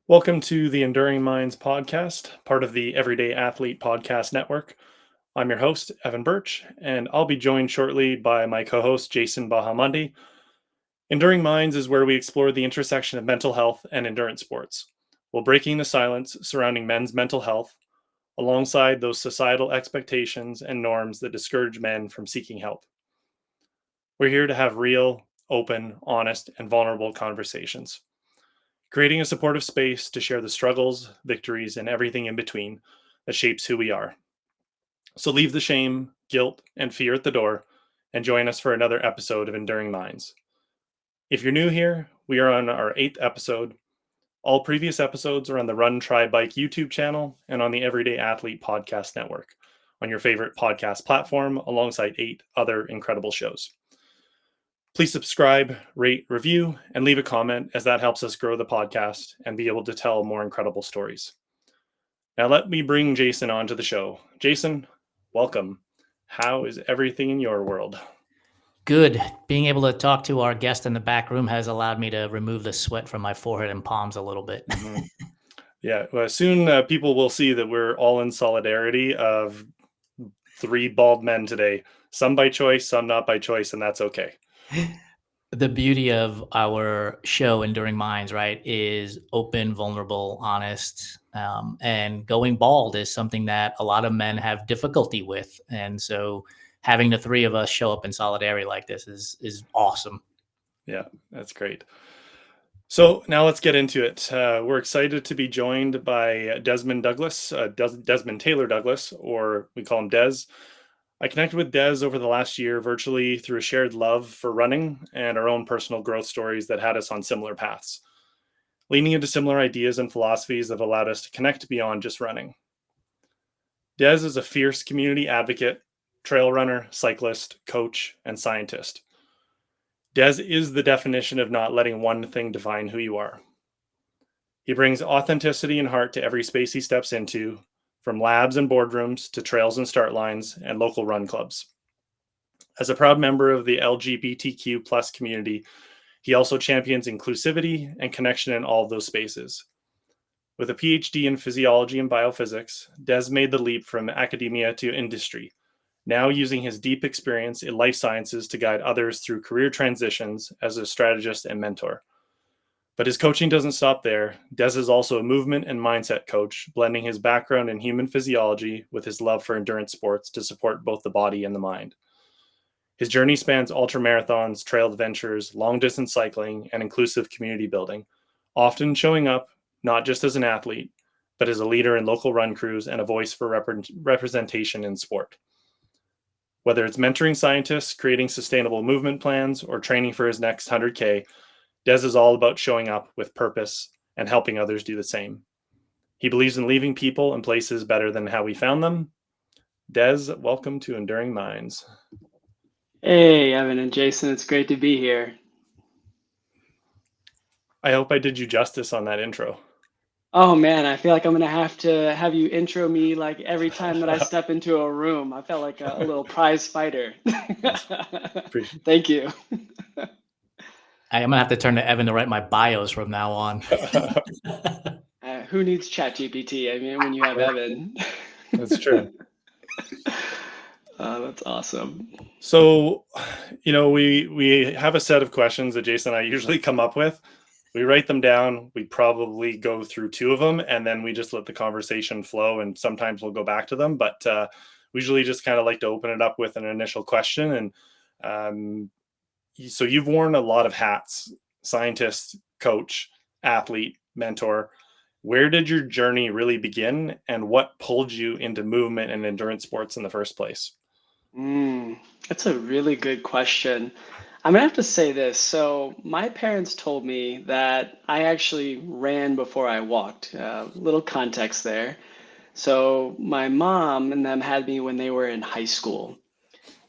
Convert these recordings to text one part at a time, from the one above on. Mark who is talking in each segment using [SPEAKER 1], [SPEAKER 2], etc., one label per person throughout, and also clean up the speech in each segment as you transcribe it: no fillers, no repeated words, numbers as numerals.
[SPEAKER 1] Welcome to the Enduring Minds podcast, part of the Everyday Athlete Podcast Network. I'm your host, Evan Birch, and I'll be joined shortly by my co host, Jason Bahamundi. Enduring Minds is where we explore the intersection of mental health and endurance sports, while breaking the silence surrounding men's mental health, alongside those societal expectations and norms that discourage men from seeking help. We're here to have real, open, honest, and vulnerable conversations, creating a supportive space to share the struggles, victories, and everything in between that shapes who we are. So leave the shame, guilt, and fear at the door and join us for another episode of Enduring Minds. If you're new here, we are on our 8th episode. All previous episodes are on the Run Try Bike YouTube channel and on the Everyday Athlete Podcast Network on your favorite podcast platform alongside 8 other incredible shows. Please subscribe, rate, review, and leave a comment as that helps us grow the podcast and be able to tell more incredible stories. Now let me bring Jason onto the show. Jason, welcome. How is everything in your world?
[SPEAKER 2] Good. Being able to talk to our guest in the back room has allowed me to remove the sweat from my forehead and palms a little bit.
[SPEAKER 1] Yeah, well, soon people will see that we're all in solidarity of 3 bald men today. Some by choice, some not by choice, and that's okay.
[SPEAKER 2] The beauty of our show, Enduring Minds, right, is open, vulnerable, honest, and going bald is something that a lot of men have difficulty with. And so having the three of us show up in solidarity like this is awesome.
[SPEAKER 1] Yeah, that's great. So now let's get into it. We're excited to be joined by Desmond Douglas, Desmond Taylor Douglas, or we call him Des. I connected with Des over the last year virtually through a shared love for running and our own personal growth stories that had us on similar paths, leaning into similar ideas and philosophies that have allowed us to connect beyond just running. Des is a fierce community advocate, trail runner, cyclist, coach, and scientist. Des is the definition of not letting one thing define who you are. He brings authenticity and heart to every space he steps into, from labs and boardrooms to trails and start lines and local run clubs. As a proud member of the LGBTQ plus community, he also champions inclusivity and connection in all of those spaces. With a PhD in physiology and biophysics, Des made the leap from academia to industry, now using his deep experience in life sciences to guide others through career transitions as a strategist and mentor. But his coaching doesn't stop there. Des is also a movement and mindset coach, blending his background in human physiology with his love for endurance sports to support both the body and the mind. His journey spans ultramarathons, trail adventures, long distance cycling, and inclusive community building, often showing up not just as an athlete, but as a leader in local run crews and a voice for representation in sport. Whether it's mentoring scientists, creating sustainable movement plans, or training for his next 100K, Des is all about showing up with purpose and helping others do the same. He believes in leaving people and places better than how we found them. Des, welcome to Enduring Minds.
[SPEAKER 3] Hey, Evan and Jason, it's great to be here.
[SPEAKER 1] I hope I did you justice on that intro.
[SPEAKER 3] Oh man, I feel like I'm gonna have to have you intro me like every time that I step into a room. I felt like a little prize fighter. Thank you.
[SPEAKER 2] I'm gonna have to turn to Evan to write my bios from now on.
[SPEAKER 3] Who needs ChatGPT? I mean, when you have Evan.
[SPEAKER 1] That's true.
[SPEAKER 3] That's awesome.
[SPEAKER 1] So, we have a set of questions that Jason and I usually come up with. We write them down. We probably go through 2 of them, and then we just let the conversation flow. And sometimes we'll go back to them, but we usually just kind of like to open it up with an initial question. And so you've worn a lot of hats: scientist, coach, athlete, mentor. Where did your journey really begin, and what pulled you into movement and endurance sports in the first place?
[SPEAKER 3] That's a really good question. I'm gonna have to say this. So my parents told me that I actually ran before I walked. Little context there. So my mom and them had me when they were in high school.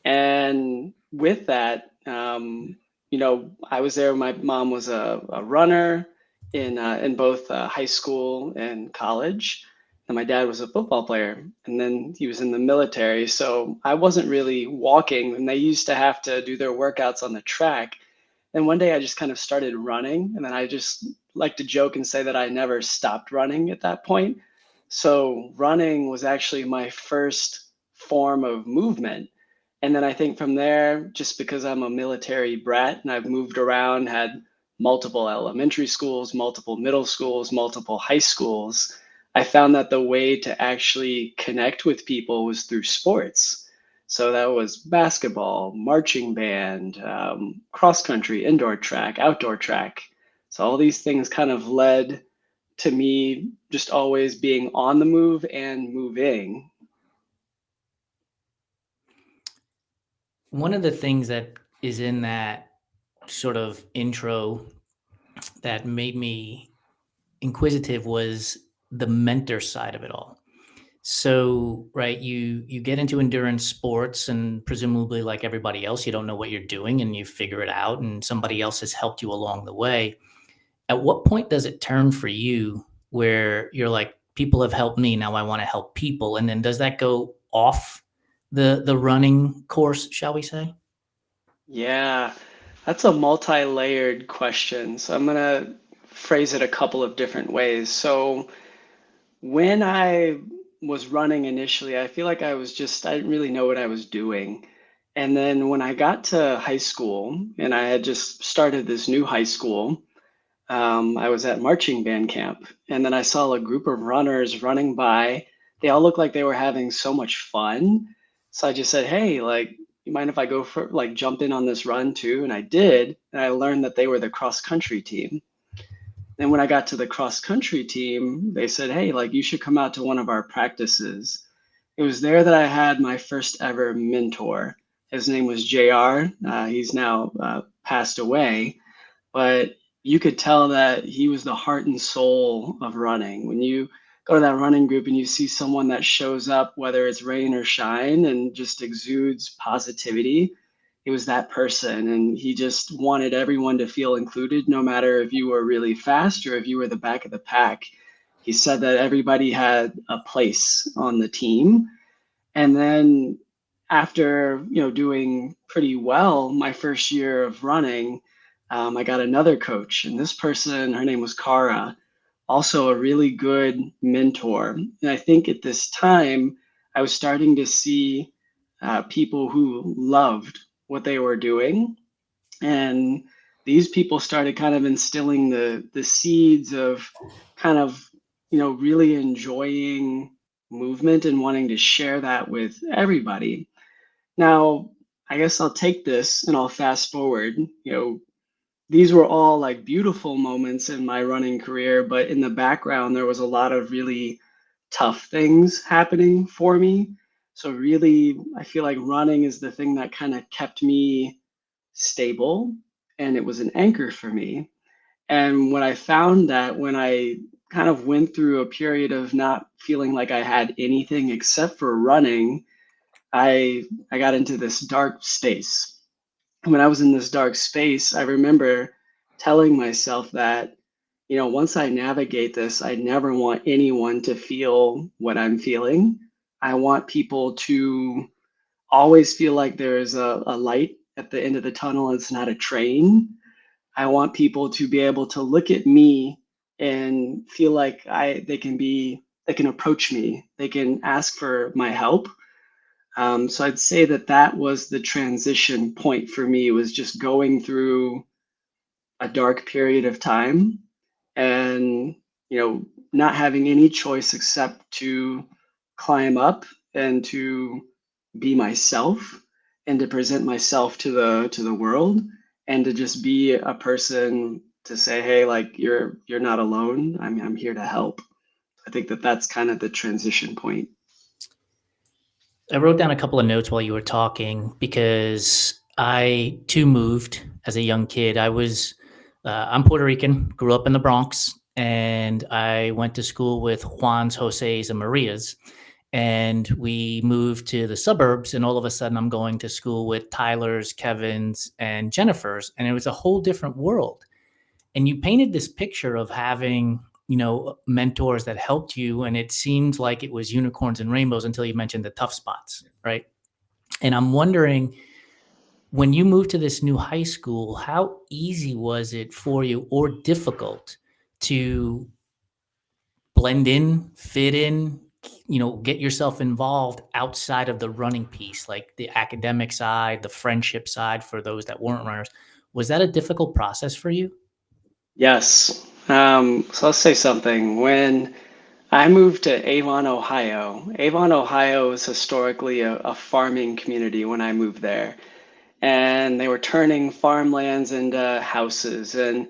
[SPEAKER 3] And with that, I was there. My mom was a runner in both high school and college. And my dad was a football player, and then he was in the military. So I wasn't really walking, and they used to have to do their workouts on the track. And one day I just kind of started running, and then I just like to joke and say that I never stopped running at that point. So running was actually my first form of movement. And then I think from there, just because I'm a military brat and I've moved around, had multiple elementary schools, multiple middle schools, multiple high schools, I found that the way to actually connect with people was through sports. So that was basketball, marching band, cross country, indoor track, outdoor track. So all these things kind of led to me just always being on the move and moving.
[SPEAKER 2] One of the things that is in that sort of intro that made me inquisitive was the mentor side of it all. So, right, you get into endurance sports, and presumably, like everybody else, you don't know what you're doing and you figure it out, and somebody else has helped you along the way. At what point does it turn for you where you're like, people have helped me, now I want to help people? And then does that go off the running course, shall we say?
[SPEAKER 3] Yeah, that's a multi-layered question. So I'm gonna phrase it a couple of different ways. So when I was running initially, I feel like I didn't really know what I was doing. And then when I got to high school and I had just started this new high school, I was at marching band camp, and then I saw a group of runners running by. They all looked like they were having so much fun. So I just said, "Hey, like, you mind if I go for like jump in on this run too?" And I did, and I learned that they were the cross country team. And when I got to the cross country team, they said, "Hey, like, you should come out to one of our practices." It was there that I had my first ever mentor. His name was JR. He's now passed away, but you could tell that he was the heart and soul of running. When you go to that running group and you see someone that shows up, whether it's rain or shine, and just exudes positivity, he was that person. And he just wanted everyone to feel included, no matter if you were really fast or if you were the back of the pack. He said that everybody had a place on the team. And then after, doing pretty well my first year of running, I got another coach, and this person, her name was Cara, also a really good mentor. And I think at this time, I was starting to see people who loved what they were doing, and these people started kind of instilling the seeds of kind of really enjoying movement and wanting to share that with everybody. Now, I guess I'll take this and I'll fast forward. These were all like beautiful moments in my running career, but in the background, there was a lot of really tough things happening for me. So, really, I feel like running is the thing that kind of kept me stable, and it was an anchor for me. And when I found that, when I kind of went through a period of not feeling like I had anything except for running, I got into this dark space. When I was in this dark space, I remember telling myself that, once I navigate this, I never want anyone to feel what I'm feeling. I want people to always feel like there's a light at the end of the tunnel. It's not a train. I want people to be able to look at me and feel like they can approach me, they can ask for my help. So I'd say that that was the transition point for me, was just going through a dark period of time and, not having any choice except to climb up and to be myself and to present myself to the world, and to just be a person to say, "Hey, like, you're not alone. I'm here to help." I think that that's kind of the transition point.
[SPEAKER 2] I wrote down a couple of notes while you were talking because I too moved as a young kid. I'm Puerto Rican, grew up in the Bronx, and I went to school with Juan's, Jose's, and Maria's. And we moved to the suburbs, and all of a sudden I'm going to school with Tyler's, Kevin's, and Jennifer's. And it was a whole different world. And you painted this picture of having mentors that helped you, and it seemed like it was unicorns and rainbows until you mentioned the tough spots, right? And I'm wondering, when you moved to this new high school, how easy was it for you, or difficult, to blend in, fit in, get yourself involved outside of the running piece, like the academic side, the friendship side for those that weren't runners. Was that a difficult process for you?
[SPEAKER 3] Yes. So I'll say something. When I moved to Avon, Ohio is historically a farming community when I moved there. And they were turning farmlands into houses. And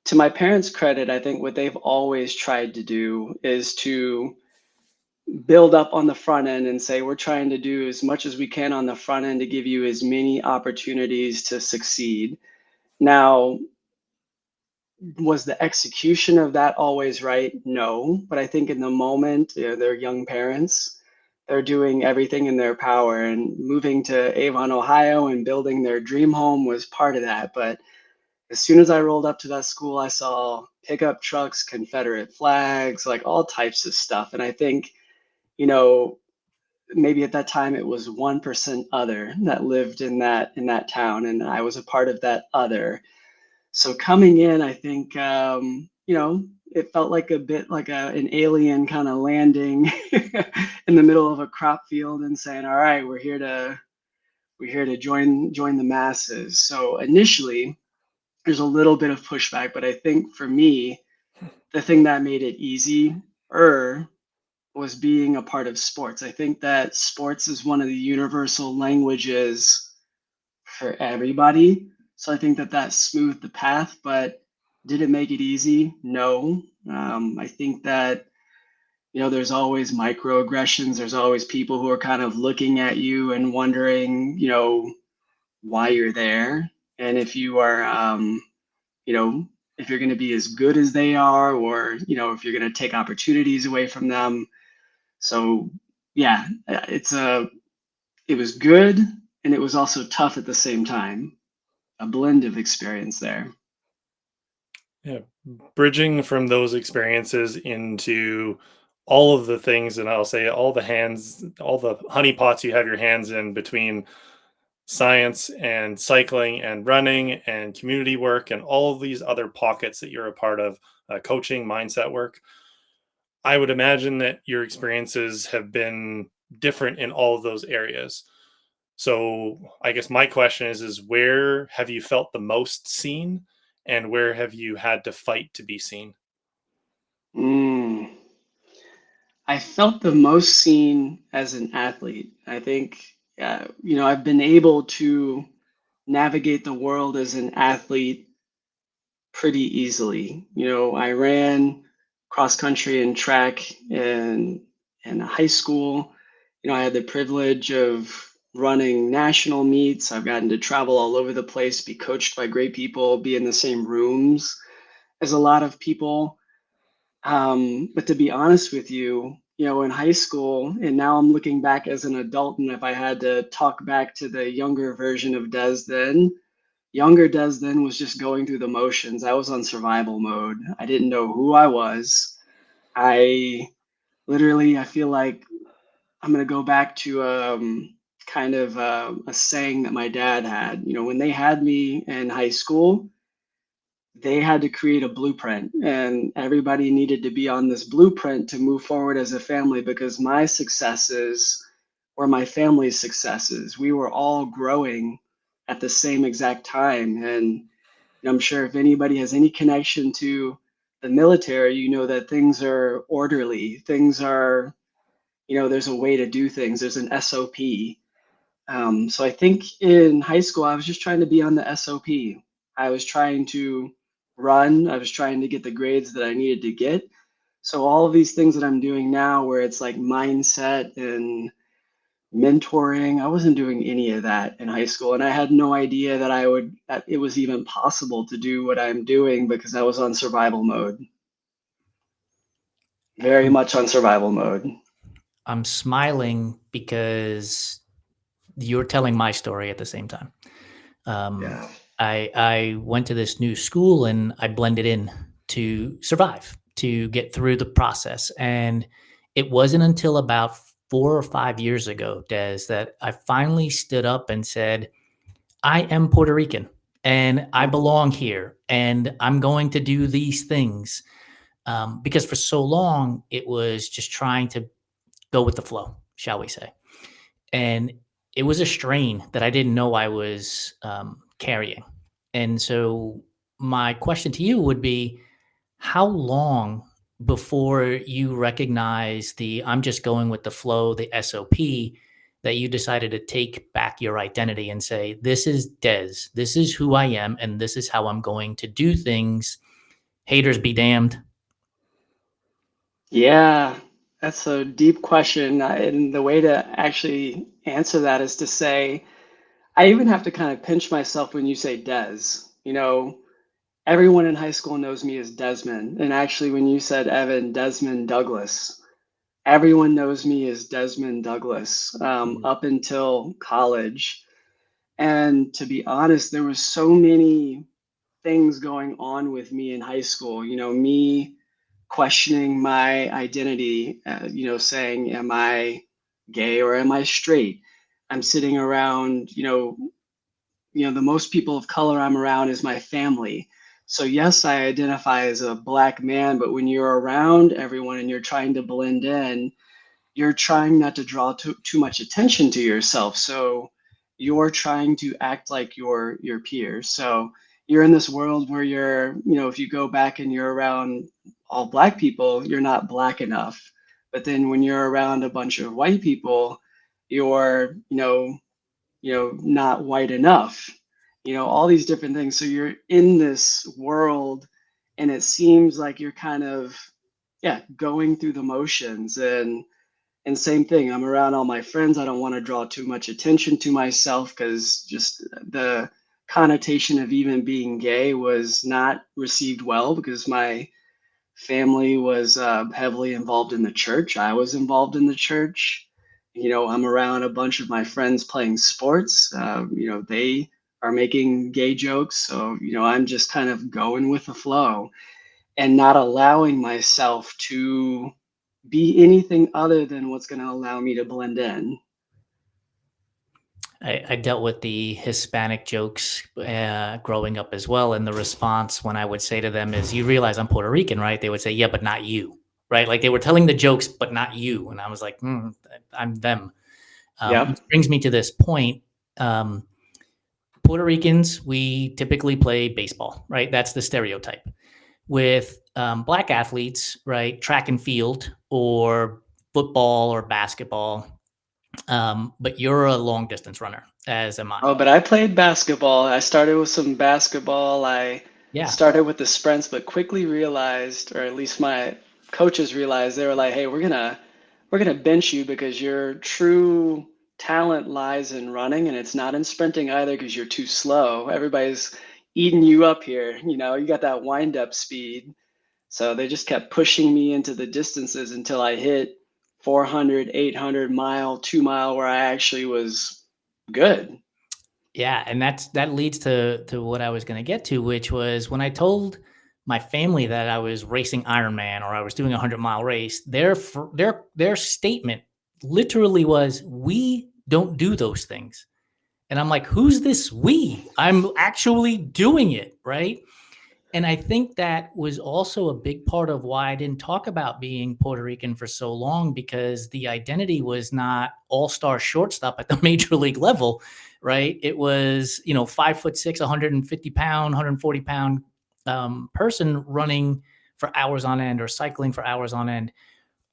[SPEAKER 3] to my parents' credit, I think what they've always tried to do is to build up on the front end and say, we're trying to do as much as we can on the front end to give you as many opportunities to succeed. Now, was the execution of that always right? No, but I think in the moment, they're young parents. They're doing everything in their power, and moving to Avon, Ohio, and building their dream home was part of that. But as soon as I rolled up to that school, I saw pickup trucks, Confederate flags, like all types of stuff. And I think, you know, maybe at that time it was 1% other that lived in that town, and I was a part of that other. So coming in, I think, it felt like a bit like an alien kind of landing in the middle of a crop field and saying, "All right, we're here to join the masses." So initially, there's a little bit of pushback, but I think for me, the thing that made it easy was being a part of sports. I think that sports is one of the universal languages for everybody. So I think that that smoothed the path, but did it make it easy? No. I think that, there's always microaggressions. There's always people who are kind of looking at you and wondering, why you're there. And if you are, you know, if you're going to be as good as they are, or, if you're going to take opportunities away from them. So yeah, it was good, and it was also tough at the same time. A blend of experience there.
[SPEAKER 1] Yeah, bridging from those experiences into all of the things, and I'll say all the hands, all the honey pots you have your hands in between science and cycling and running and community work and all of these other pockets that you're a part of, coaching, mindset work. I would imagine that your experiences have been different in all of those areas. So I guess my question is where have you felt the most seen and where have you had to fight to be seen?
[SPEAKER 3] Mm. I felt the most seen as an athlete. I think, I've been able to navigate the world as an athlete pretty easily. I ran cross country and track in high school. I had the privilege of running national meets. I've gotten to travel all over the place, be coached by great people, be in the same rooms as a lot of people. But to be honest with you, in high school, and now I'm looking back as an adult, and if I had to talk back to the younger version of Des then, younger Des then was just going through the motions. I was on survival mode. I didn't know who I was. I I feel like I'm going to go back to kind of a saying that my dad had. When they had me in high school, they had to create a blueprint, and everybody needed to be on this blueprint to move forward as a family, because my successes were my family's successes. We were all growing at the same exact time. And I'm sure if anybody has any connection to the military, you know that things are orderly. Things are, there's a way to do things, there's an SOP. So I think in high school, I was just trying to be on the SOP. I was trying to run, I was trying to get the grades that I needed to get. So all of these things that I'm doing now, where it's like mindset and mentoring, I wasn't doing any of that in high school. And I had no idea that it was even possible to do what I'm doing, because I was on survival mode, very
[SPEAKER 2] I'm
[SPEAKER 3] much on survival mode.
[SPEAKER 2] I'm smiling because you're telling my story at the same time. Um,
[SPEAKER 3] Yeah.
[SPEAKER 2] I went to this new school and I blended in to survive, to get through the process. And it wasn't until about 4 or 5 years ago, Des, that I finally stood up and said, I am Puerto Rican. and I belong here, and I'm going to do these things. Because for so long, it was just trying to go with the flow, shall we say. And it was a strain that I didn't know I was carrying. And so, my question to you would be, how long before you recognize the I'm just going with the flow, the SOP, that you decided to take back your identity and say, this is Des, this is who I am, and this is how I'm going to do things? Haters be damned.
[SPEAKER 3] Yeah, that's a deep question. And the way to actually answer that is to say, I even have to kind of pinch myself when you say Des. You know, everyone in high school knows me as Desmond. And actually, when you said Evan, Desmond Douglas, everyone knows me as Desmond Douglas
[SPEAKER 2] Mm.
[SPEAKER 3] up until college. And to be honest, there was so many things going on with me in high school. You know, me questioning my identity, saying, am I gay or am I straight? I'm sitting around, the most people of color I'm around is my family. So yes, I identify as a black man, but when you're around everyone and you're trying to blend in, you're trying not to draw too much attention to yourself. So you're trying to act like your peers. So you're in this world where if you go back and you're around all black people, you're not black enough. But then when you're around a bunch of white people, you're, not white enough. All these different things. So you're in this world and it seems like you're kind of, yeah, going through the motions. And same thing, I'm around all my friends. I don't want to draw too much attention to myself because just the connotation of even being gay was not received well because my family was heavily involved in the church. I was involved in the church. I'm around a bunch of my friends playing sports. They are making gay jokes. So, I'm just kind of going with the flow and not allowing myself to be anything other than what's going to allow me to blend in.
[SPEAKER 2] I dealt with the Hispanic jokes growing up as well. And the response when I would say to them is, you realize I'm Puerto Rican, right? They would say, yeah, but not you. Right. Like they were telling the jokes, but not you. And I was like, I'm them. Which
[SPEAKER 3] Yep.
[SPEAKER 2] brings me to this point. Um, Puerto Ricans, we typically play baseball, right? That's the stereotype. With black athletes, right? Track and field or football or basketball. But you're a long distance runner, as am I.
[SPEAKER 3] Oh, but I played basketball. I started with some basketball. I
[SPEAKER 2] Yeah.
[SPEAKER 3] started with the sprints, but quickly realized, or at least my coaches realized, they were like, "Hey, we're gonna bench you because your true talent lies in running, and it's not in sprinting either because you're too slow. Everybody's eating you up here. You got that wind up speed." So they just kept pushing me into the distances until I hit 400, 800 mile, 2 mile, where I actually was good.
[SPEAKER 2] Yeah, and that leads to what I was going to get to, which was when I told my family that I was racing Ironman or I was doing a 100-mile race. Their statement literally was, "We don't do those things." And I'm like, "Who's this we? I'm actually doing it, right?" And I think that was also a big part of why I didn't talk about being Puerto Rican for so long, because the identity was not all-star shortstop at the major league level, right? It was, 5'6", 150-pound, 140-pound person running for hours on end or cycling for hours on end.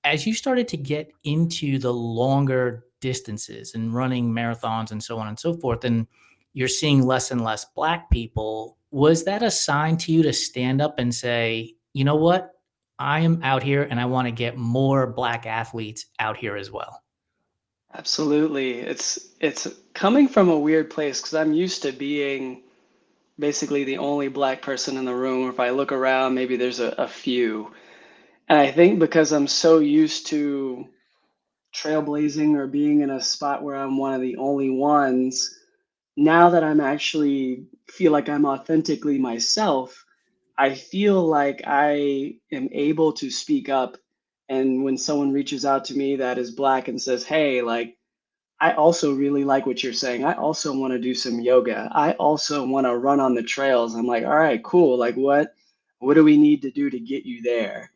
[SPEAKER 2] As you started to get into the longer distances and running marathons and so on and so forth, and you're seeing less and less black people, was that a sign to you to stand up and say, you know what? I am out here and I want to get more black athletes out here as well?
[SPEAKER 3] Absolutely. It's coming from a weird place because I'm used to being basically the only black person in the room. If I look around, maybe there's a few. And I think because I'm so used to trailblazing or being in a spot where I'm one of the only ones, now that I'm actually feel like I'm authentically myself, I feel like I am able to speak up. And when someone reaches out to me that is black and says, "Hey, like, I also really like what you're saying. I also want to do some yoga. I also want to run on the trails. I'm like, all right, cool. Like what do we need to do to get you there?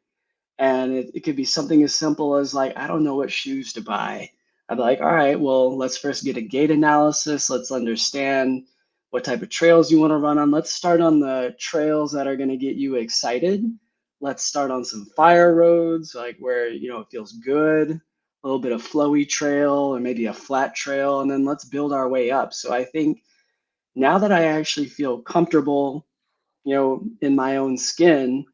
[SPEAKER 3] And it could be something as simple as like, I don't know what shoes to buy. I'd be like, all right, well, let's first get a gait analysis. Let's understand what type of trails you want to run on. Let's start on the trails that are going to get you excited. Let's start on some fire roads, like where, it feels good, a little bit of flowy trail or maybe a flat trail, and then let's build our way up. So I think now that I actually feel comfortable, in my own skin,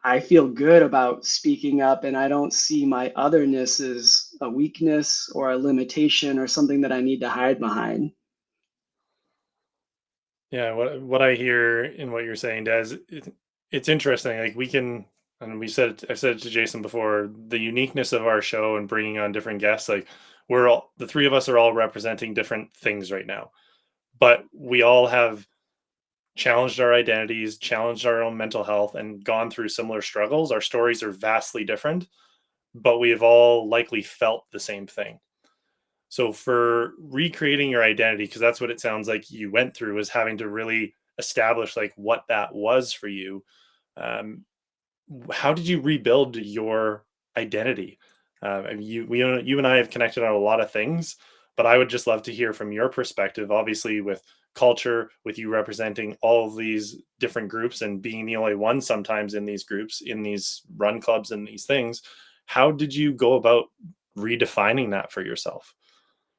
[SPEAKER 3] I feel good about speaking up and I don't see my otherness as a weakness or a limitation or something that I need to hide behind.
[SPEAKER 1] Yeah, what I hear in what you're saying, Des, it's interesting. Like we can, and I've said it to Jason before, the uniqueness of our show and bringing on different guests. Like the three of us are all representing different things right now, but we all have challenged our identities, challenged our own mental health, and gone through similar struggles. Our stories are vastly different, but we have all likely felt the same thing. So for recreating your identity, because that's what it sounds like you went through, was having to really establish like what that was for you. Um, how did you rebuild your identity? I mean, you and I have connected on a lot of things, but I would just love to hear from your perspective. Obviously, with culture, with you representing all of these different groups and being the only one sometimes in these groups, in these run clubs and these things, how did you go about redefining that for yourself?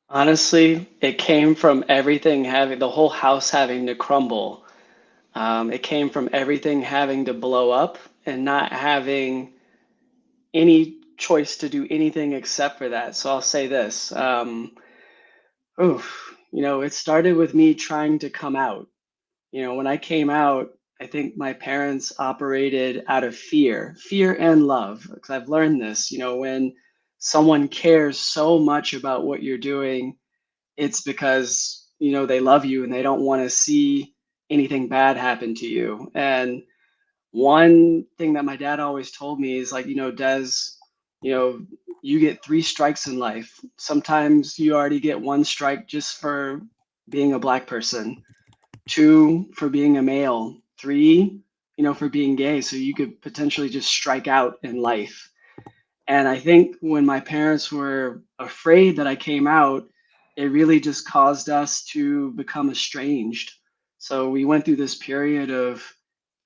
[SPEAKER 3] Honestly, it came from everything having the whole house having to crumble. It came from everything having to blow up and not having any choice to do anything except for that. So I'll say this. It started with me trying to come out. When I came out, I think my parents operated out of fear and love. Because I've learned this, when someone cares so much about what you're doing, it's because, they love you and they don't want to see anything bad happen to you. And one thing that my dad always told me is like, Des, you know, you get three strikes in life. Sometimes you already get one strike just for being a black person, two for being a male, three, for being gay. So you could potentially just strike out in life. And I think when my parents were afraid that I came out, it really just caused us to become estranged. So we went through this period of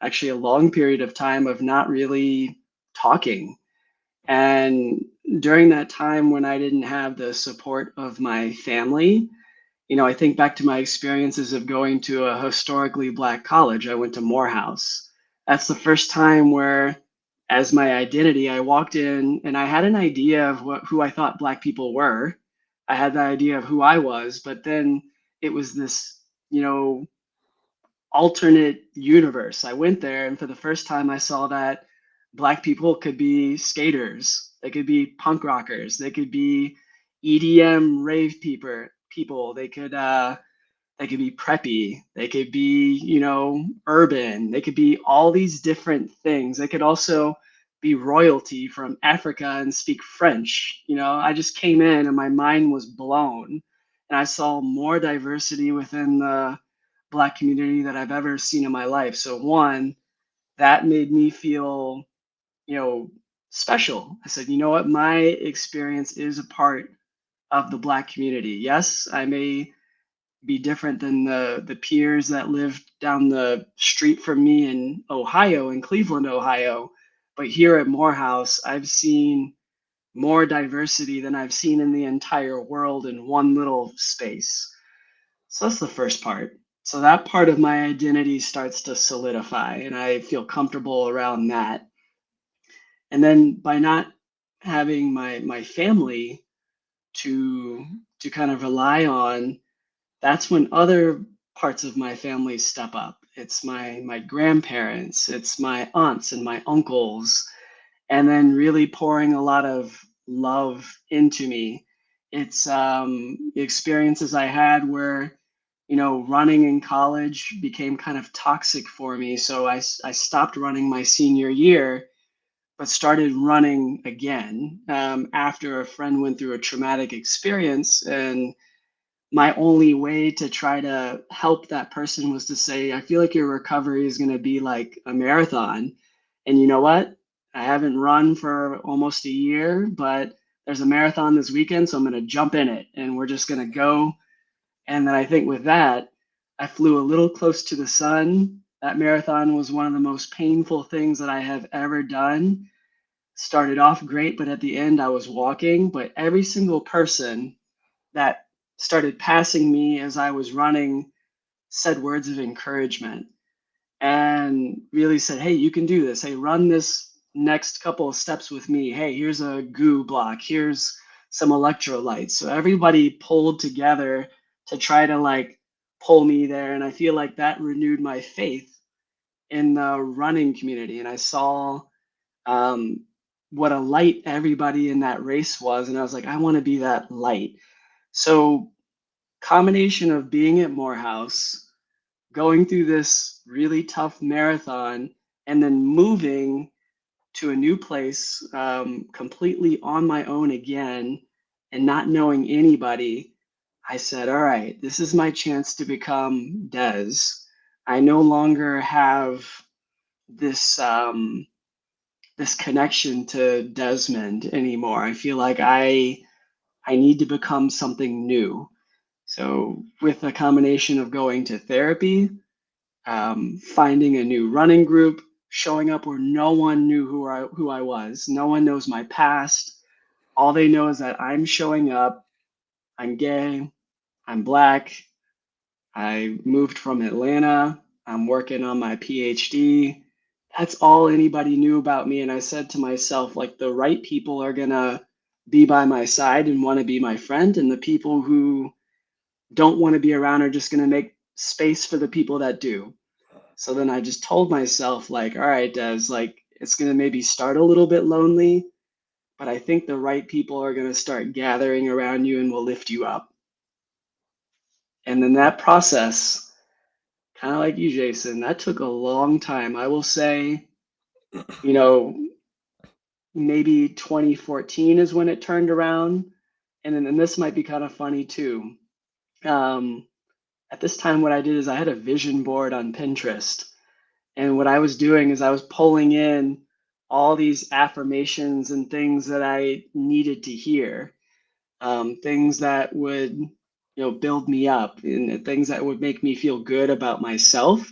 [SPEAKER 3] actually a long period of time of not really talking. And during that time when I didn't have the support of my family, I think back to my experiences of going to a historically black college. I went to Morehouse. That's the first time where, as my identity, I walked in and I had an idea of who I thought black people were. I had the idea of who I was, but then it was this, you know, alternate universe. I went there, and for the first time, I saw that black people could be skaters, they could be punk rockers, they could be EDM rave people. They could be preppy, they could be, urban, they could be all these different things. They could also be royalty from Africa and speak French. I just came in and my mind was blown, and I saw more diversity within the black community that I've ever seen in my life. So one, that made me feel, you know, special. I said, you know what, my experience is a part of the black community. Yes, I may be different than the peers that live down the street from me in Ohio, in Cleveland, Ohio. But here at Morehouse, I've seen more diversity than I've seen in the entire world in one little space. So that's the first part. So that part of my identity starts to solidify, and I feel comfortable around that. And then by not having my family to kind of rely on, that's when other parts of my family step up. It's my grandparents, it's my aunts and my uncles, and then really pouring a lot of love into me. It's the experiences I had where, running in college became kind of toxic for me. So I stopped running my senior year, but started running again after a friend went through a traumatic experience. And my only way to try to help that person was to say, I feel like your recovery is going to be like a marathon. And you know what? I haven't run for almost a year, but there's a marathon this weekend, so I'm going to jump in it and we're just going to go. And then I think with that, I flew a little close to the sun. That marathon was one of the most painful things that I have ever done. Started off great, but at the end I was walking. But every single person that started passing me as I was running said words of encouragement and really said, hey, you can do this. Hey, run this next couple of steps with me. Hey, here's a goo block. Here's some electrolytes. So everybody pulled together to try to like pull me there. And I feel like that renewed my faith in the running community. And I saw um, what a light everybody in that race was. And I was like, I want to be that light. So combination of being at Morehouse, going through this really tough marathon, and then moving to a new place completely on my own again and not knowing anybody, I said, all right, this is my chance to become Des. I no longer have this this connection to Desmond anymore. I feel like I need to become something new. So with a combination of going to therapy, finding a new running group, showing up where no one knew who I was, no one knows my past. All they know is that I'm showing up. I'm gay. I'm black. I moved from Atlanta. I'm working on my PhD. That's all anybody knew about me. And I said to myself, like, the right people are gonna be by my side and want to be my friend, and the people who don't want to be around are just going to make space for the people that do. So then I just told myself, like, all right, Des, like, it's going to maybe start a little bit lonely, but I think the right people are going to start gathering around you and will lift you up. And then that process, kind of like you, Jason, that took a long time. I will say, you know, maybe 2014 is when it turned around. And this might be kind of funny too. Um, at this time, what I did is I had a vision board on Pinterest. And what I was doing is I was pulling in all these affirmations and things that I needed to hear, things that would, build me up and things that would make me feel good about myself.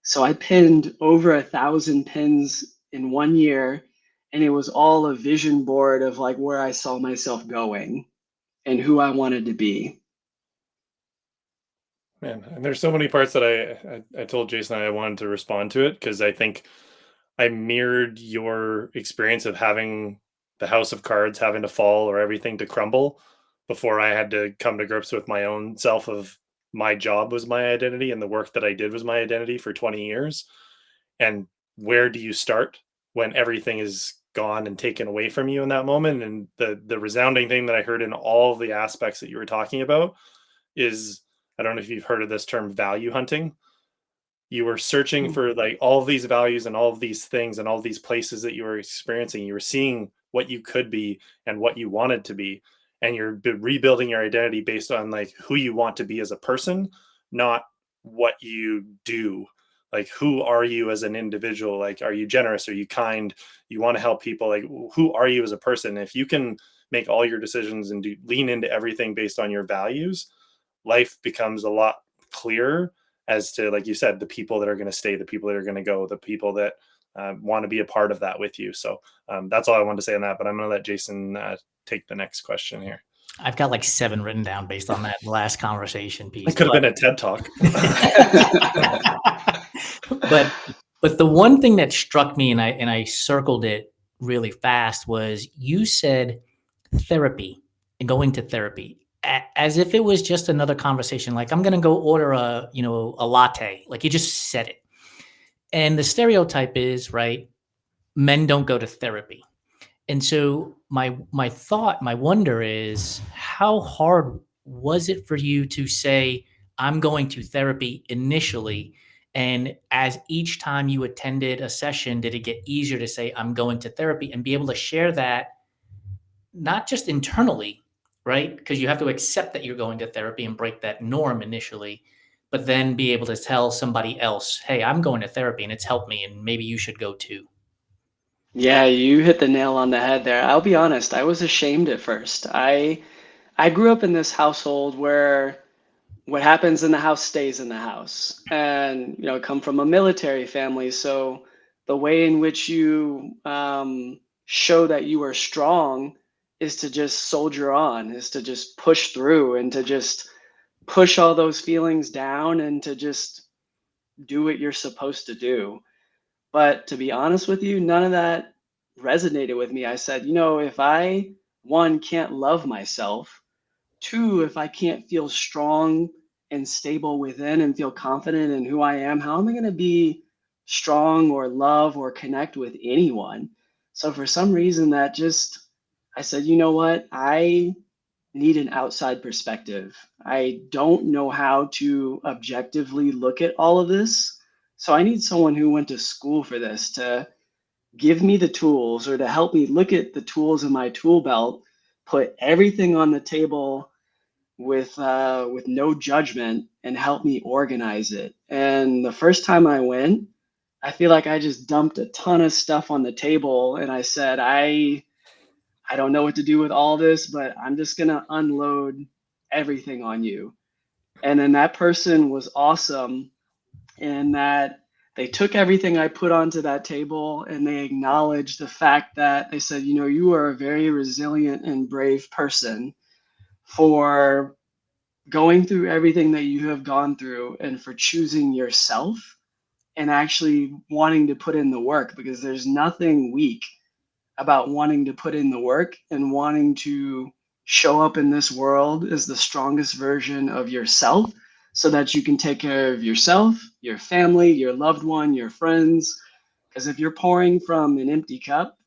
[SPEAKER 3] So I pinned over 1,000 pins in 1 year, and it was all a vision board of like where I saw myself going and who I wanted to be.
[SPEAKER 1] Man, and there's so many parts that I told Jason I wanted to respond to it because I think I mirrored your experience of having the house of cards having to fall or everything to crumble before I had to come to grips with my own self of my job was my identity and the work that I did was my identity for 20 years. And where do you start when everything is gone and taken away from you in that moment? And the resounding thing that I heard in all of the aspects that you were talking about is, I don't know if you've heard of this term, value hunting. You were searching
[SPEAKER 3] Mm.
[SPEAKER 1] for like all of these values and all of these things and all of these places that you were experiencing. You were seeing what you could be and what you wanted to be, and you're rebuilding your identity based on like who you want to be as a person, not what you do. Like, who are you as an individual? Like, are you generous? Are you kind? You want to help people? Like, who are you as a person? If you can make all your decisions and lean into everything based on your values, life becomes a lot clearer as to, like you said, the people that are going to stay, the people that are going to go, the people that want to be a part of that with you. So that's all I wanted to say on that. But I'm going to let Jason take the next question here.
[SPEAKER 2] I've got like 7 written down based on that last conversation piece.
[SPEAKER 1] It could have been a TED talk.
[SPEAKER 2] but the one thing that struck me, and I circled it really fast, was you said therapy and going to therapy as if it was just another conversation. Like, I'm going to go order a latte. Like, you just said it. And the stereotype is, right, men don't go to therapy. And so my wonder is, how hard was it for you to say, I'm going to therapy initially? And as each time you attended a session, did it get easier to say, I'm going to therapy, and be able to share that not just internally, right? Because you have to accept that you're going to therapy and break that norm initially, but then be able to tell somebody else, hey, I'm going to therapy and it's helped me, and maybe you should go too.
[SPEAKER 3] Yeah, you hit the nail on the head there. I'll be honest, I was ashamed at first. I grew up in this household where what happens in the house stays in the house. And, come from a military family, so the way in which you show that you are strong is to just soldier on, is to just push through and to just push all those feelings down and to just do what you're supposed to do. But to be honest with you, none of that resonated with me. I said, if I, one, can't love myself, two, if I can't feel strong and stable within and feel confident in who I am, how am I going to be strong or love or connect with anyone? So for some reason, I said, you know what? I need an outside perspective. I don't know how to objectively look at all of this. So I need someone who went to school for this to give me the tools or to help me look at the tools in my tool belt, put everything on the table with no judgment and help me organize it. And the first time I went, I feel like I just dumped a ton of stuff on the table and I said, I don't know what to do with all this, but I'm just gonna unload everything on you. And then that person was awesome in that they took everything I put onto that table and they acknowledged the fact that they said, you are a very resilient and brave person for going through everything that you have gone through and for choosing yourself and actually wanting to put in the work, because there's nothing weak about wanting to put in the work and wanting to show up in this world as the strongest version of yourself so that you can take care of yourself, your family, your loved one, your friends. Because if you're pouring from an empty cup,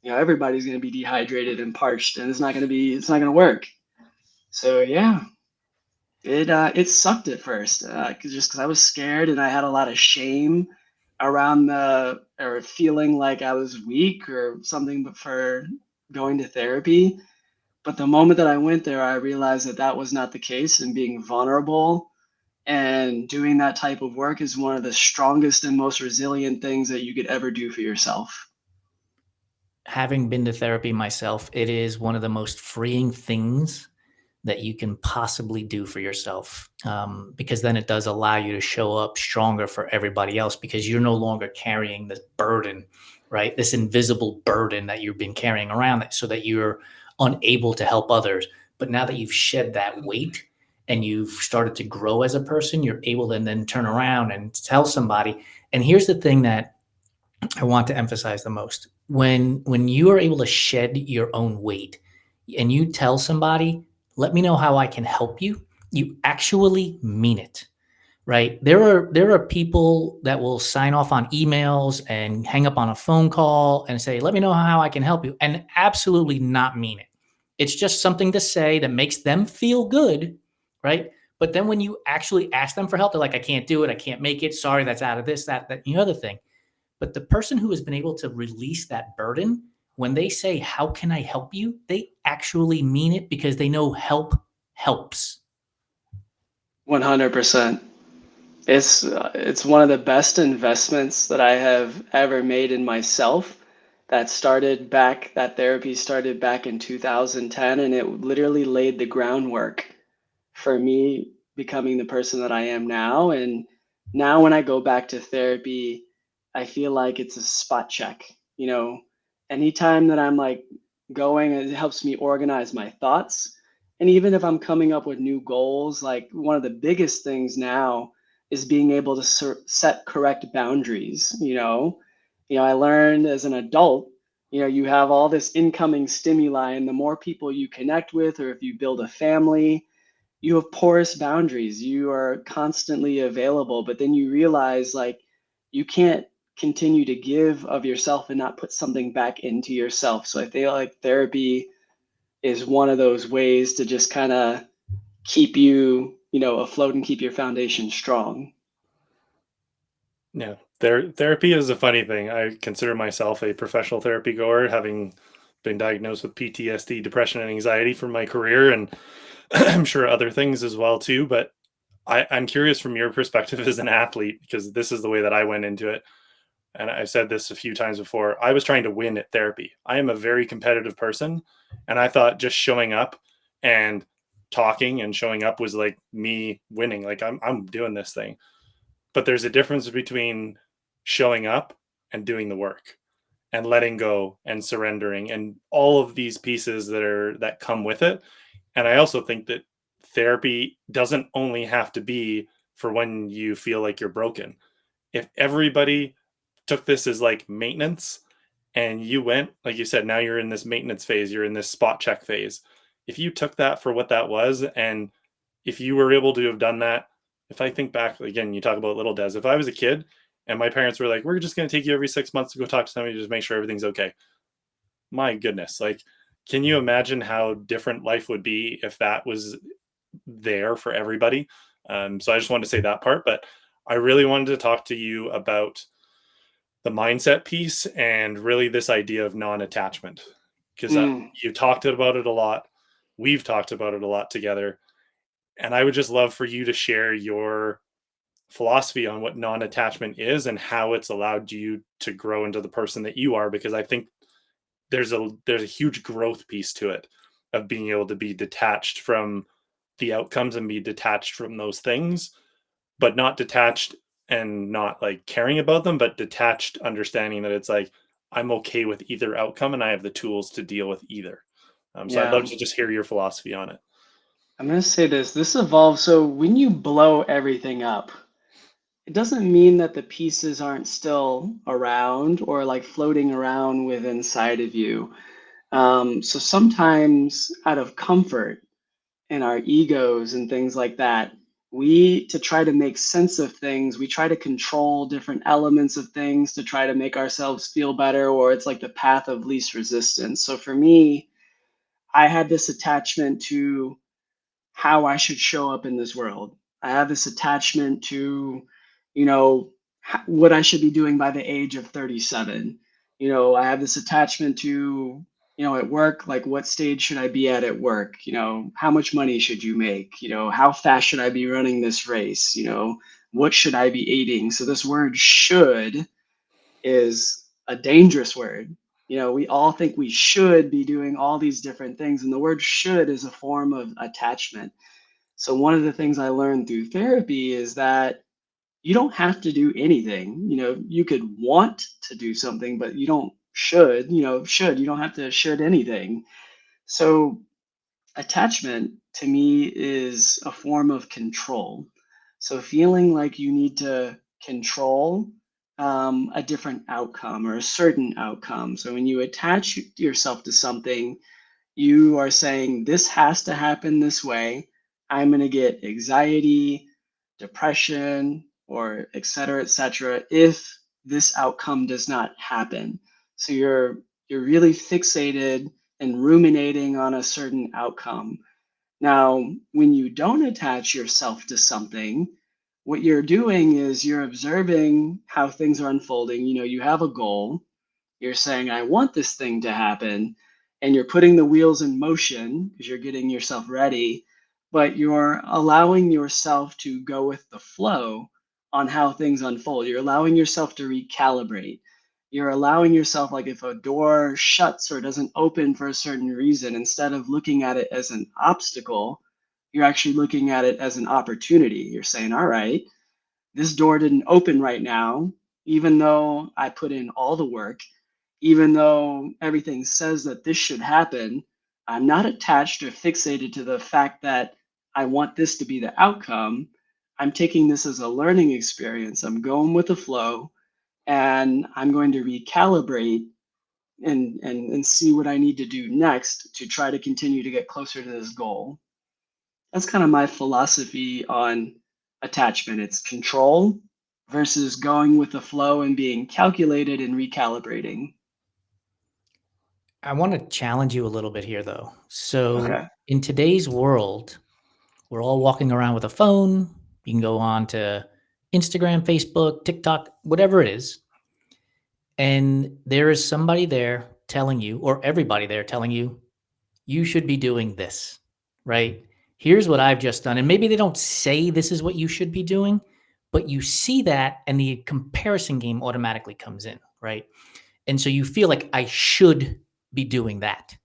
[SPEAKER 3] everybody's going to be dehydrated and parched, and it's not going to work. So yeah, it sucked at first, because I was scared and I had a lot of shame around the or feeling like I was weak or something, but for going to therapy. But the moment that I went there, I realized that that was not the case, and being vulnerable and doing that type of work is one of the strongest and most resilient things that you could ever do for yourself.
[SPEAKER 2] Having been to therapy myself, it is one of the most freeing things that you can possibly do for yourself, because then it does allow you to show up stronger for everybody else because you're no longer carrying this burden, right? This invisible burden that you've been carrying around so that you're unable to help others. But now that you've shed that weight and you've started to grow as a person, you're able to then turn around and tell somebody. And here's the thing that I want to emphasize the most. When you are able to shed your own weight and you tell somebody, "Let me know how I can help you," you actually mean it, right? There are people that will sign off on emails and hang up on a phone call and say, "Let me know how I can help you," and absolutely not mean it. It's just something to say that makes them feel good, right? But then when you actually ask them for help, they're like, "I can't do it. I can't make it. Sorry, that's out of this, that, that, and the other thing." But the person who has been able to release that burden, when they say, "How can I help you?" they actually mean it because they know help helps.
[SPEAKER 3] 100%. It's one of the best investments that I have ever made in myself. That therapy started back in 2010, and it literally laid the groundwork for me becoming the person that I am now. And now when I go back to therapy, I feel like it's a spot check. Anytime that I'm like going, it helps me organize my thoughts. And even if I'm coming up with new goals, like one of the biggest things now is being able to set correct boundaries. I learned as an adult, you have all this incoming stimuli, and the more people you connect with, or if you build a family, you have porous boundaries. You are constantly available, but then you realize like you can't continue to give of yourself and not put something back into yourself. So I feel like therapy is one of those ways to just kind of keep you, afloat and keep your foundation strong.
[SPEAKER 1] Yeah, therapy is a funny thing. I consider myself a professional therapy goer, having been diagnosed with PTSD, depression, and anxiety from my career, and I'm sure other things as well too. But I'm curious from your perspective as an athlete, because this is the way that I went into it. And I've said this a few times before. I was trying to win at therapy. I am a very competitive person, and I thought just showing up and talking and showing up was like me winning. Like I'm doing this thing. But there's a difference between showing up and doing the work and letting go and surrendering and all of these pieces that come with it. And I also think that therapy doesn't only have to be for when you feel like you're broken. If everybody took this as like maintenance, and you went, like you said, now you're in this maintenance phase, you're in this spot check phase. If you took that for what that was, and if you were able to have done that, if I think back again, you talk about little Des, if I was a kid and my parents were like, we're just going to take you every 6 months to go talk to somebody to just make sure everything's okay. My goodness. Like, can you imagine how different life would be if that was there for everybody? So I just wanted to say that part, but I really wanted to talk to you about the mindset piece and really this idea of non-attachment, because
[SPEAKER 3] Mm,
[SPEAKER 1] you talked about it a lot. We've talked about it a lot together. And I would just love for you to share your philosophy on what non-attachment is and how it's allowed you to grow into the person that you are, because I think there's a huge growth piece to it, of being able to be detached from the outcomes and be detached from those things, but not detached and not like caring about them, but detached understanding that it's like I'm okay with either outcome and I have the tools to deal with either. So I'd love
[SPEAKER 3] yeah.
[SPEAKER 1] to just hear your philosophy on it.
[SPEAKER 3] I'm going to say this. This evolves. So when you blow everything up, it doesn't mean that the pieces aren't still around or like floating around with inside of you. So sometimes out of comfort and our egos and things like that, we, to try to make sense of things, we try to control different elements of things to try to make ourselves feel better, or it's like the path of least resistance. So for me, I had this attachment to how I should show up in this world. I have this attachment to, you know, what I should be doing by the age of 37. I have this attachment to, at work, like what stage should I be at work? How much money should you make? How fast should I be running this race? What should I be eating? So this word should is a dangerous word. We all think we should be doing all these different things, and the word should is a form of attachment. So one of the things I learned through therapy is that you don't have to do anything. You could want to do something, but you don't should, you don't have to should anything. So attachment to me is a form of control. So feeling like you need to control a different outcome or a certain outcome. So when you attach yourself to something, you are saying this has to happen this way. I'm going to get anxiety, depression, or et cetera, if this outcome does not happen. So you're really fixated and ruminating on a certain outcome. Now, when you don't attach yourself to something, what you're doing is you're observing how things are unfolding. You have a goal, you're saying, I want this thing to happen, and you're putting the wheels in motion because you're getting yourself ready, but you're allowing yourself to go with the flow on how things unfold. You're allowing yourself to recalibrate. You're allowing yourself, like if a door shuts or doesn't open for a certain reason, instead of looking at it as an obstacle, you're actually looking at it as an opportunity. You're saying, all right, this door didn't open right now, even though I put in all the work, even though everything says that this should happen. I'm not attached or fixated to the fact that I want this to be the outcome. I'm taking this as a learning experience. I'm going with the flow, and I'm going to recalibrate and see what I need to do next to try to continue to get closer to this goal. That's kind of my philosophy on attachment. It's control versus going with the flow and being calculated and recalibrating.
[SPEAKER 2] I want to challenge you a little bit here, though. So,
[SPEAKER 3] Okay.
[SPEAKER 2] in today's world, we're all walking around with a phone. You can go on to Instagram, Facebook, TikTok, whatever it is. And there is somebody there telling you, or everybody there telling you, you should be doing this, right? Here's what I've just done. And maybe they don't say this is what you should be doing, but you see that and the comparison game automatically comes in, right? And so you feel like I should be doing that.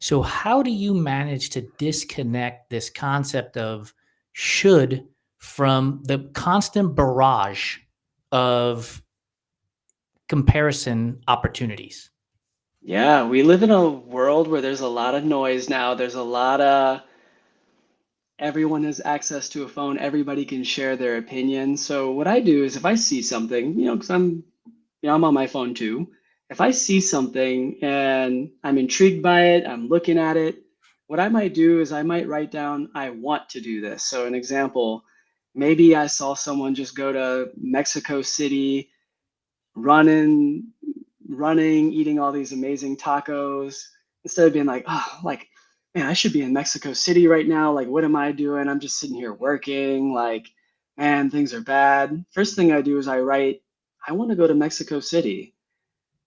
[SPEAKER 2] So how do you manage to disconnect this concept of should from the constant barrage of comparison opportunities?
[SPEAKER 3] Yeah, we live in a world where there's a lot of noise now. There's a lot of everyone has access to a phone. Everybody can share their opinion. So what I do is if I see something, because I'm on my phone too. If I see something and I'm intrigued by it, I'm looking at it, what I might do is I might write down, I want to do this. So an example, maybe I saw someone just go to Mexico City, running, eating all these amazing tacos, instead of being like, oh, like, man, I should be in Mexico City right now. Like, what am I doing? I'm just sitting here working. Like, man, things are bad. First thing I do is I write, I want to go to Mexico City.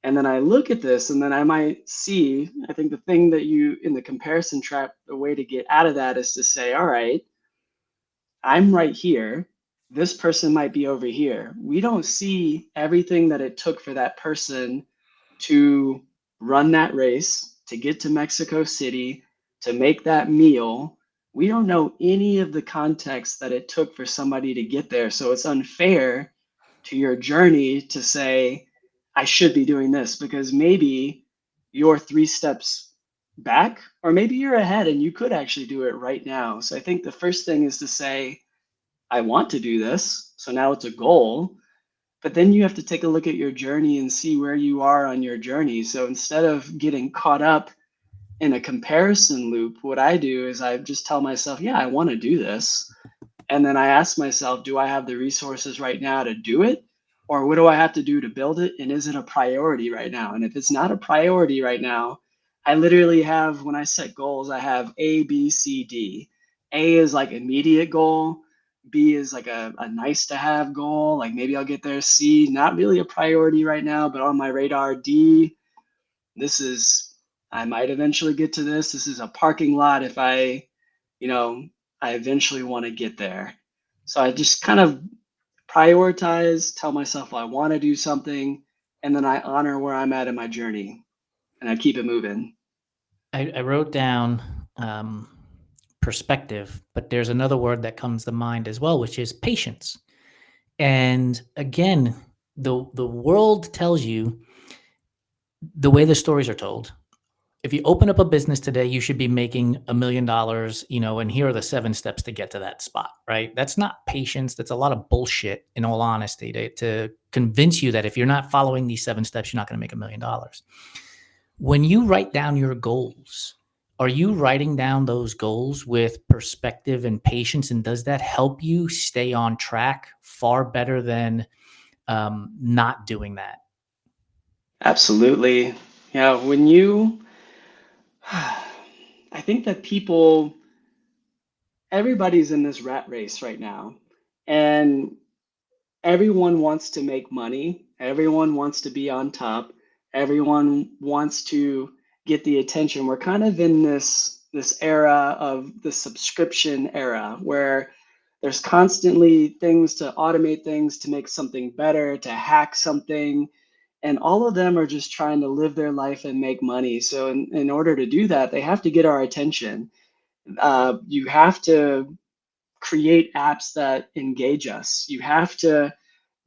[SPEAKER 3] And then I look at this and then I might see, I think the thing that you, in the comparison trap, the way to get out of that is to say, all right, I'm right here. This person might be over here. We don't see everything that it took for that person to run that race, to get to Mexico City, to make that meal. We don't know any of the context that it took for somebody to get there. So it's unfair to your journey to say, I should be doing this, because maybe you're 3 steps back, or maybe you're ahead and you could actually do it right now. So I think the first thing is to say, I want to do this. So now it's a goal. But then you have to take a look at your journey and see where you are on your journey. So instead of getting caught up in a comparison loop, what I do is I just tell myself, yeah, I want to do this. And then I ask myself, do I have the resources right now to do it? Or what do I have to do to build it? And is it a priority right now? And if it's not a priority right now, I literally have, when I set goals, I have A, B, C, D. A is like immediate goal. B is like a nice to have goal. Like maybe I'll get there. C, not really a priority right now, but on my radar. D, this is, I might eventually get to this. This is a parking lot if you know, I eventually want to get there. So I just kind of prioritize, tell myself I want to do something, and then I honor where I'm at in my journey and I keep it moving.
[SPEAKER 2] I wrote down perspective, but there's another word that comes to mind as well, which is patience. And again, the world tells you the way the stories are told. If you open up a business today, you should be making $1 million, and here are the 7 steps to get to that spot, right? That's not patience. That's a lot of bullshit, in all honesty, to convince you that if you're not following these 7 steps, you're not going to make $1 million. When you write down your goals, are you writing down those goals with perspective and patience? And does that help you stay on track far better than not doing that?
[SPEAKER 3] Absolutely. Yeah, when you, I think that everybody's in this rat race right now. And everyone wants to make money. Everyone wants to be on top. Everyone wants to get the attention. We're kind of in this era of the subscription era where there's constantly things to automate things, to make something better, to hack something. And all of them are just trying to live their life and make money. So in order to do that, they have to get our attention. You have to create apps that engage us. You have to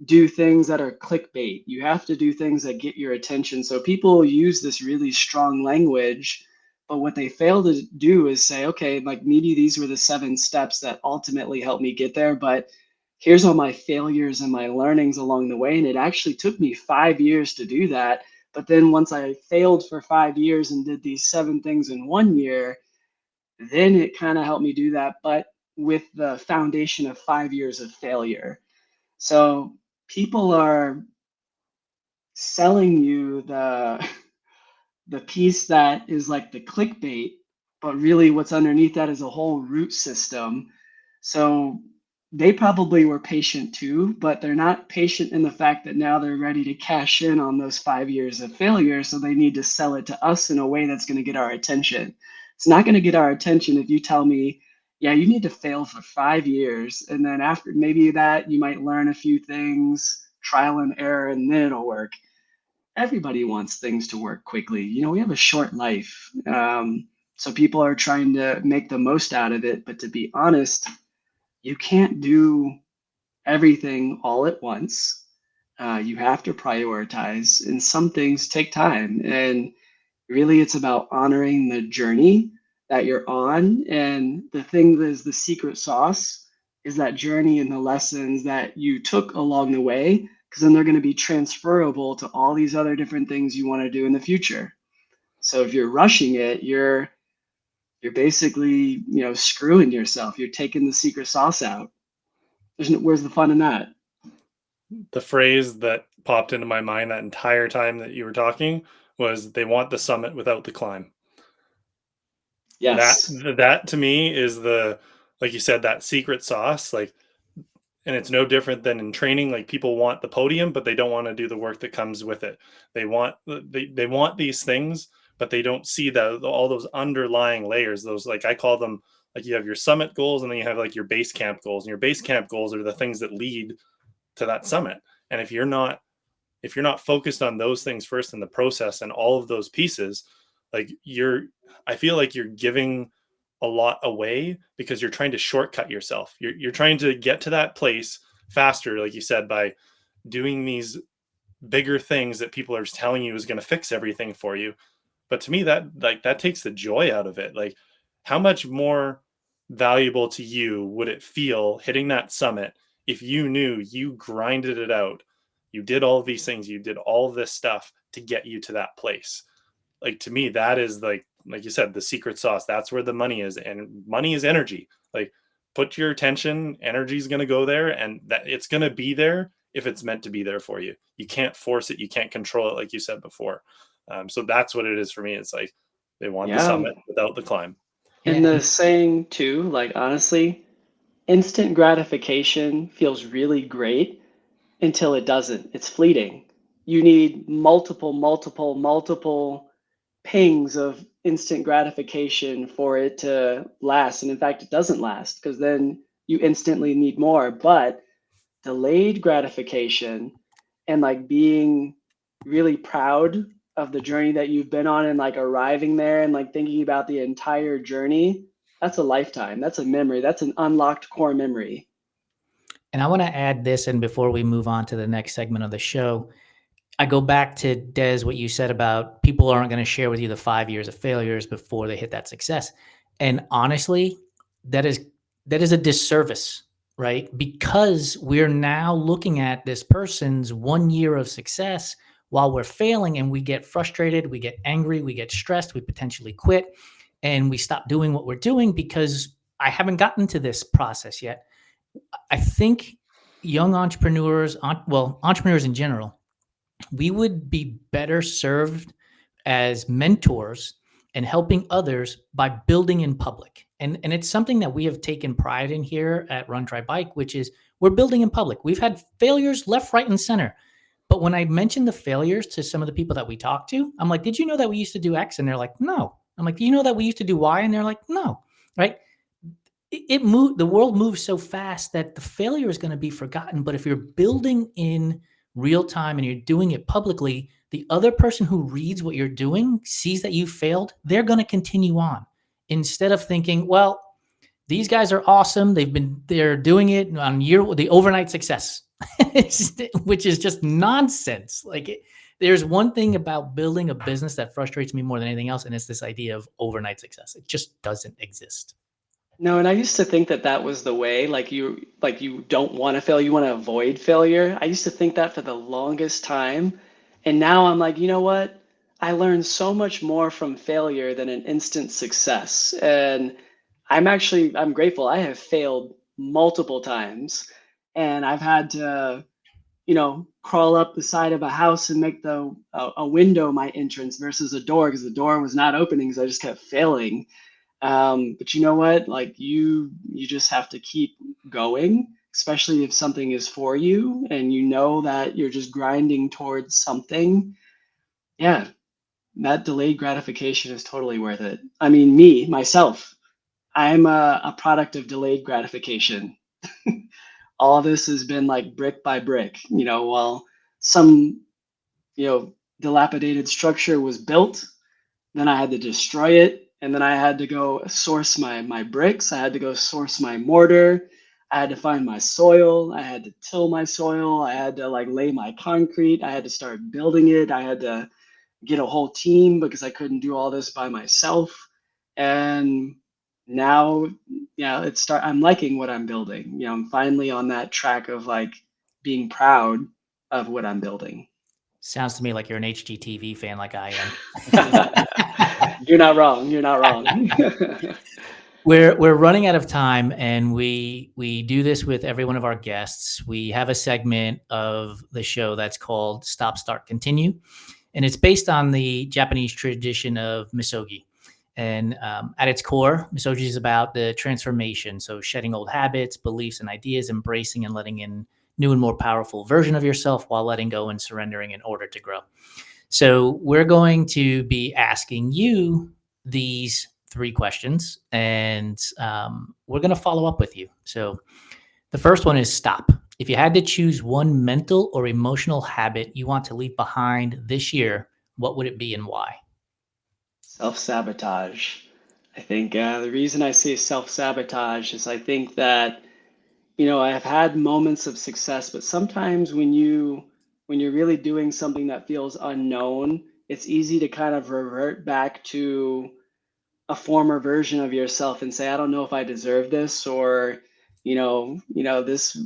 [SPEAKER 3] do things that are clickbait. You have to do things that get your attention. So people use this really strong language, but what they fail to do is say, okay, like maybe these were the 7 steps that ultimately helped me get there, but here's all my failures and my learnings along the way. And it actually took me 5 years to do that. But then once I failed for 5 years and did these 7 things in 1 year, then it kind of helped me do that, but with the foundation of 5 years of failure. So people are selling you the piece that is like the clickbait, but really what's underneath that is a whole root system. So they probably were patient too, but they're not patient in the fact that now they're ready to cash in on those 5 years of failure. So they need to sell it to us in a way that's going to get our attention. It's not going to get our attention if you tell me, yeah, you need to fail for 5 years. And then after maybe that, you might learn a few things, trial and error, and then it'll work. Everybody wants things to work quickly. We have a short life. So people are trying to make the most out of it. But to be honest, you can't do everything all at once. You have to prioritize, and some things take time. And really, it's about honoring the journey that you're on. And the thing that is the secret sauce is that journey and the lessons that you took along the way, because then they're going to be transferable to all these other different things you want to do in the future. So if you're rushing it, you're basically, screwing yourself. You're taking the secret sauce out. Where's the fun in that?
[SPEAKER 1] The phrase that popped into my mind that entire time that you were talking was they want the summit without the climb. That
[SPEAKER 3] Yes.
[SPEAKER 1] that to me is the, like you said, that secret sauce. Like, and it's no different than in training. Like, people want the podium, but they don't want to do the work that comes with it. They want these things, but they don't see all those underlying layers. Those, like, I call them, like, you have your summit goals, and then you have like your base camp goals. And your base camp goals are the things that lead to that summit. And if you're not focused on those things first in the process and all of those pieces, like, I feel like you're giving a lot away because you're trying to shortcut yourself. You're trying to get to that place faster, like you said, by doing these bigger things that people are telling you is going to fix everything for you. But to me, that takes the joy out of it. Like, how much more valuable to you would it feel hitting that summit if you knew you grinded it out, you did all these things, you did all this stuff to get you to that place? Like, to me, that is, like you said, the secret sauce. That's where the money is, and money is energy. Like, put your attention, energy is going to go there, and that it's going to be there if it's meant to be there for you. You can't force it, you can't control it, like you said before. So that's what it is for me. It's like they want the
[SPEAKER 3] Yeah.
[SPEAKER 1] summit without the climb.
[SPEAKER 3] And
[SPEAKER 2] Yeah.
[SPEAKER 3] the saying too, like honestly, instant gratification feels really great until it doesn't. It's fleeting. You need multiple pings of instant gratification for it to last. And in fact, it doesn't last because then you instantly need more. But delayed gratification and like being really proud of the journey that you've been on and like arriving there and like thinking about the entire journey, that's a lifetime. That's a memory. That's an unlocked core memory.
[SPEAKER 2] And I want to add this, and before we move on to the next segment of the show, I go back to Des, what you said about people aren't going to share with you the 5 years of failures before they hit that success. And honestly, that is that is a disservice, right? Because we're now looking at this person's 1 year of success while we're failing, and we get frustrated, we get angry, we get stressed, we potentially quit, and we stop doing what we're doing because I haven't gotten to this process yet. I think young entrepreneurs, entrepreneurs in general, we would be better served as mentors and helping others by building in public. And it's something that we have taken pride in here at Run Try Bike, which is we're building in public. We've had failures left, right, and center. But when I mention the failures to some of the people that we talk to, I'm like, did you know that we used to do X? And they're like, no. I'm like, do you know that we used to do Y? And they're like, no. Right? It moved. The world moves so fast that the failure is going to be forgotten. But if you're building in real time and you're doing it publicly, the other person who reads what you're doing sees that you failed. They're going to continue on instead of thinking, well, these guys are awesome. They're doing it on the overnight success, which is just nonsense. There's one thing about building a business that frustrates me more than anything else, and it's this idea of overnight success. It just doesn't exist.
[SPEAKER 3] No, and I used to think that that was the way, like you don't want to fail, you want to avoid failure. I used to think that for the longest time. And now I'm like, you know what? I learned so much more from failure than an instant success. And I'm grateful. I have failed multiple times and I've had to, crawl up the side of a house and make a window my entrance versus a door because the door was not opening because I just kept failing. But you know what? Like you just have to keep going especially if something is for you and you know that you're just grinding towards something. Yeah, that delayed gratification is totally worth it. I mean, myself, I'm a product of delayed gratification. All this has been like brick by brick, while some, dilapidated structure was built, then I had to destroy it, and then I had to go source my bricks. I had to go source my mortar. I had to find my soil. I had to till my soil. I had to like lay my concrete. I had to start building it. I had to get a whole team because I couldn't do all this by myself. And now, I'm liking what I'm building. I'm finally on that track of like being proud of what I'm building.
[SPEAKER 2] Sounds to me like you're an HGTV fan like I am.
[SPEAKER 3] You're not wrong. You're not wrong.
[SPEAKER 2] We're running out of time, and we do this with every one of our guests. We have a segment of the show that's called Stop, Start, Continue, and it's based on the Japanese tradition of misogi. And at its core, misogi is about the transformation, so shedding old habits, beliefs, and ideas, embracing and letting in new and more powerful version of yourself while letting go and surrendering in order to grow. So we're going to be asking you these 3 questions, and we're going to follow up with you. So the first one is stop. If you had to choose one mental or emotional habit you want to leave behind this year, what would it be and why?
[SPEAKER 3] Self-sabotage. I think the reason I say self-sabotage is I think that I have had moments of success, but sometimes when you're really doing something that feels unknown, it's easy to kind of revert back to a former version of yourself and say, I don't know if I deserve this, or this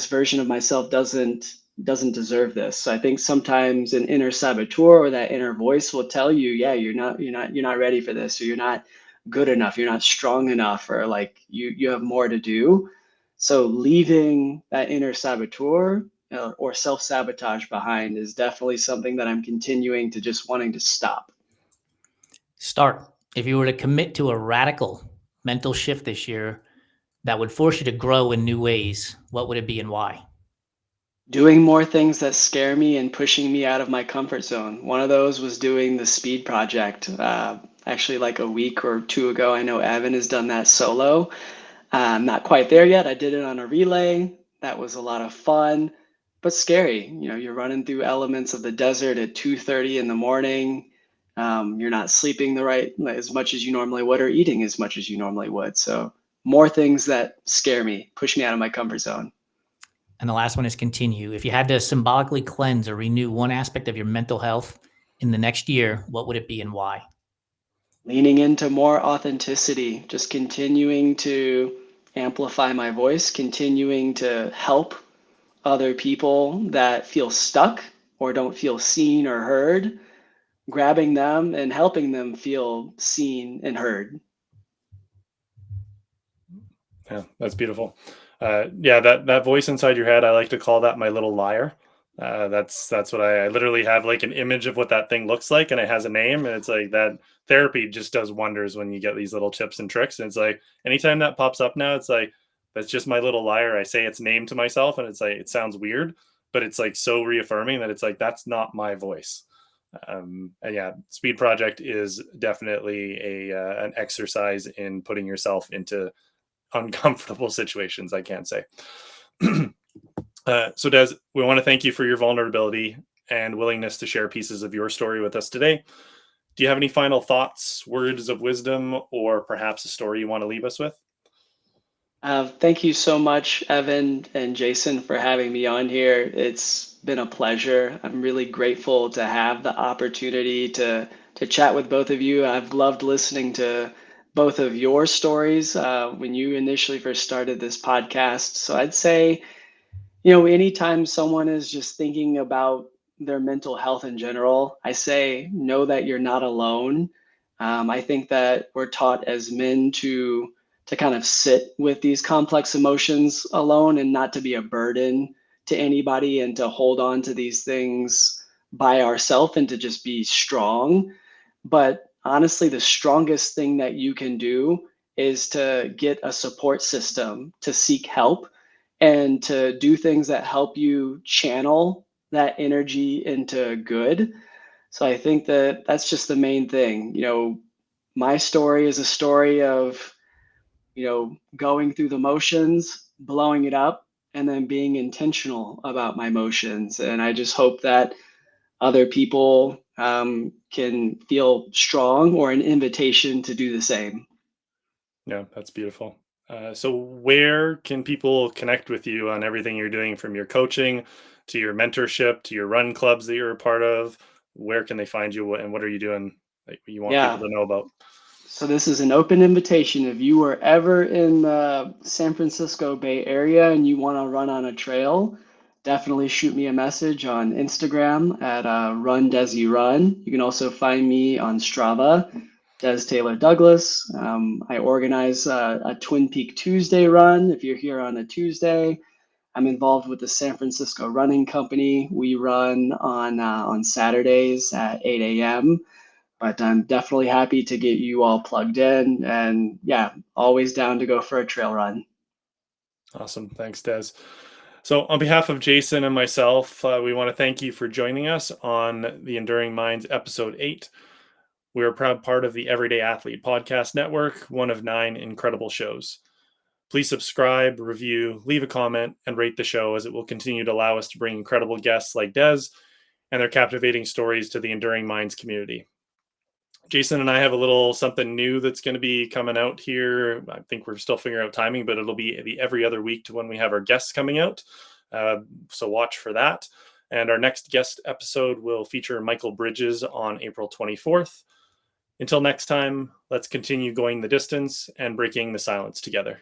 [SPEAKER 3] version of myself doesn't deserve this. So I think sometimes an inner saboteur or that inner voice will tell you, yeah, you're not ready for this, or you're not good enough, you're not strong enough, or like you have more to do. So leaving that inner saboteur or self-sabotage behind is definitely something that I'm continuing to just wanting to stop.
[SPEAKER 2] Start. If you were to commit to a radical mental shift this year that would force you to grow in new ways, what would it be and why?
[SPEAKER 3] Doing more things that scare me and pushing me out of my comfort zone. One of those was doing the speed project. Actually, like a week or 2 ago, I know Evan has done that solo. I'm not quite there yet. I did it on a relay. That was a lot of fun, but scary. You're running through elements of the desert at 2:30 in the morning. You're not sleeping as much as you normally would, or eating as much as you normally would. So more things that scare me, push me out of my comfort zone.
[SPEAKER 2] And the last one is continue. If you had to symbolically cleanse or renew one aspect of your mental health in the next year, what would it be and why?
[SPEAKER 3] Leaning into more authenticity, just continuing to amplify my voice, continuing to help other people that feel stuck or don't feel seen or heard, grabbing them and helping them feel seen and heard.
[SPEAKER 1] Yeah, that's beautiful. Yeah, that voice inside your head, I like to call that my little liar. That's what I literally have, like an image of what that thing looks like, and it has a name, and it's like that. Therapy just does wonders when you get these little tips and tricks. And it's like anytime that pops up now, it's like that's just my little liar. I say its name to myself, and it's like it sounds weird, but it's like so reaffirming that it's like that's not my voice. And yeah, Speed Project is definitely an exercise in putting yourself into uncomfortable situations, I can't say. So Des, we want to thank you for your vulnerability and willingness to share pieces of your story with us today. Do you have any final thoughts, words of wisdom, or perhaps a story you want to leave us with?
[SPEAKER 3] Thank you so much, Evan and Jason, for having me on here. It's been a pleasure. I'm really grateful to have the opportunity to chat with both of you. I've loved listening to both of your stories when you initially first started this podcast. So I'd say, anytime someone is just thinking about their mental health in general, I say, know that you're not alone. I think that we're taught as men to kind of sit with these complex emotions alone and not to be a burden to anybody and to hold on to these things by ourselves and to just be strong. But honestly, the strongest thing that you can do is to get a support system, to seek help, and to do things that help you channel that energy into good. So I think that that's just the main thing. My story is a story of, going through the motions, blowing it up, and then being intentional about my motions. And I just hope that other people can feel strong or an invitation to do the same.
[SPEAKER 1] Yeah, that's beautiful. So, where can people connect with you on everything you're doing, from your coaching to your mentorship to your run clubs that you're a part of? Where can they find you, and what are you doing that you want people
[SPEAKER 3] Yeah.
[SPEAKER 1] to know about?
[SPEAKER 3] So this is an open invitation. If you were ever in the San Francisco Bay Area and you want to run on a trail, definitely shoot me a message on Instagram at Run Desi Run. You can also find me on Strava, Des Taylor Douglas. I organize a Twin Peak Tuesday run. If you're here on a Tuesday, I'm involved with the San Francisco Running Company. We run on Saturdays at 8 a.m. But I'm definitely happy to get you all plugged in, and yeah, always down to go for a trail run.
[SPEAKER 1] Awesome. Thanks, Des. So, on behalf of Jason and myself, we want to thank you for joining us on the Enduring Minds episode 8. We're a proud part of the Everyday Athlete Podcast Network, one of 9 incredible shows. Please subscribe, review, leave a comment, and rate the show, as it will continue to allow us to bring incredible guests like Des and their captivating stories to the Enduring Minds community. Jason and I have a little something new that's going to be coming out here. I think we're still figuring out timing, but it'll be the every other week to when we have our guests coming out. So watch for that. And our next guest episode will feature Michael Bridges on April 24th. Until next time, let's continue going the distance and breaking the silence together.